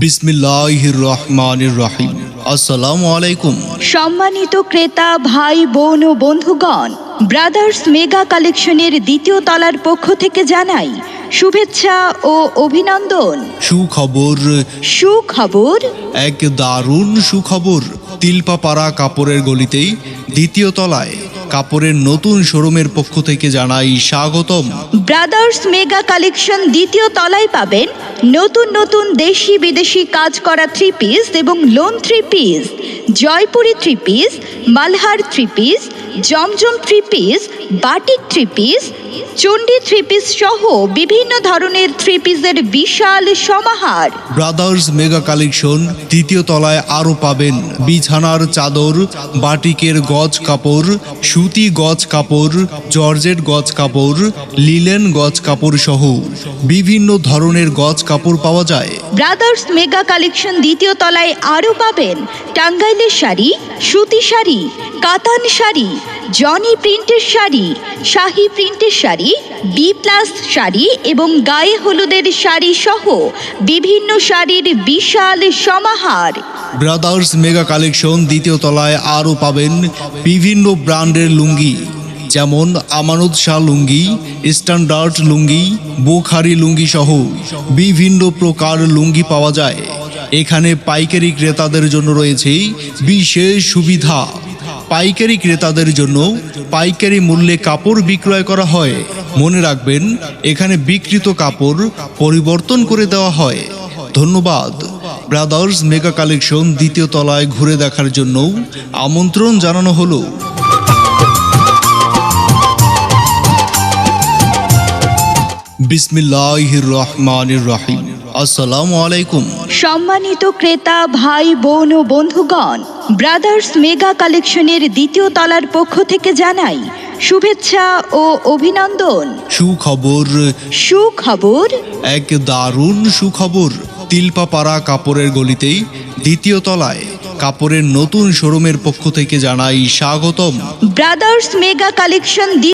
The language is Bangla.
বিসমিল্লাহির রহমানির রহিম। আসসালামু আলাইকুম। সম্মানিত ক্রেতা ভাই বোন ও বন্ধুগণ, ব্রাদার্স মেগা কালেকশনের দ্বিতীয় তলার পক্ষ থেকে জানাই শুভেচ্ছা ও অভিনন্দন। সুখবর, এক দারুণ সুখবর। তিলপাপাড়া কাপড়ের গলিতেই দ্বিতীয় তলায় কাপড়ের নতুন শোরুমের পক্ষ থেকে জানাই স্বাগতম। ব্রাদার্স মেগা কালেকশন দ্বিতীয় তলায় পাবেন নতুন নতুন দেশি বিদেশি কাজ করা থ্রি পিস এবং lawn three piece, Jaipuri three piece, Malhar three piece, জমজম three piece, batik three piece, Chandi three piece সহ বিভিন্ন ধরনের থ্রি পিসের বিশাল সমাহার। ব্রাদার্স মেগা কালেকশন দ্বিতীয় তলায় আরও পাবেন বিছানার চাদর, বাটিকের গজ কাপড়, সুতি গজ কাপড়, জর্জেট গজ কাপড়, লিলেন গজ কাপড় সহ বিভিন্ন ধরনের গজ কাপড় পাওয়া যায়। ব্রাদার্স মেগা কালেকশন দ্বিতীয় তলায় আরও পাবেন টাঙ্গাইলের শাড়ি, সুতি শাড়ি, কাতান শাড়ি, জনি প্রিন্টের শাড়ি, শাহী প্রিন্টের শাড়ি, বি প্লাস শাড়ি এবং গায়ে হলুদের শাড়ি সহ বিভিন্ন শাড়ির বিশাল সমাহার। ব্রাদার্স মেগা কালেকশন দ্বিতীয় তলায় আরও পাবেন বিভিন্ন ব্র্যান্ডের লুঙ্গি, যেমন আমানত শাহ লুঙ্গি, স্ট্যান্ডার্ড লুঙ্গি, বোখারি লুঙ্গি সহ বিভিন্ন প্রকার লুঙ্গি পাওয়া যায়। এখানে পাইকারি ক্রেতাদের জন্য রয়েছে বিশেষ সুবিধা। পাইকারি ক্রেতাদের জন্য পাইকারি মূল্যে কাপড় বিক্রয় করা হয়। মনে রাখবেন, এখানে বিক্রিত কাপড় পরিবর্তন করে দেওয়া হয়। ধন্যবাদ। ব্রাদার্স মেগা কালেকশন দ্বিতীয় তলায় ঘুরে দেখার জন্য আমন্ত্রণ জানানো হলো। বিসমিল্লাহির রহমানির রহিম। আসসালামু আলাইকুম। সম্মানিত ক্রেতা ভাই বোন ও বন্ধুগণ, ব্রাদার্স মেগা কালেকশনের দ্বিতীয় তলার পক্ষ থেকে জানাই শুভেচ্ছা ও অভিনন্দন। সুখবর, এক দারুণ সুখবর। তিলপাপাড়া কাপড়ের গলিতেই দ্বিতীয় তলায় কাপড়ের নতুন শোরুমের পক্ষ থেকে জানাই স্বাগতম। Brothers mega collection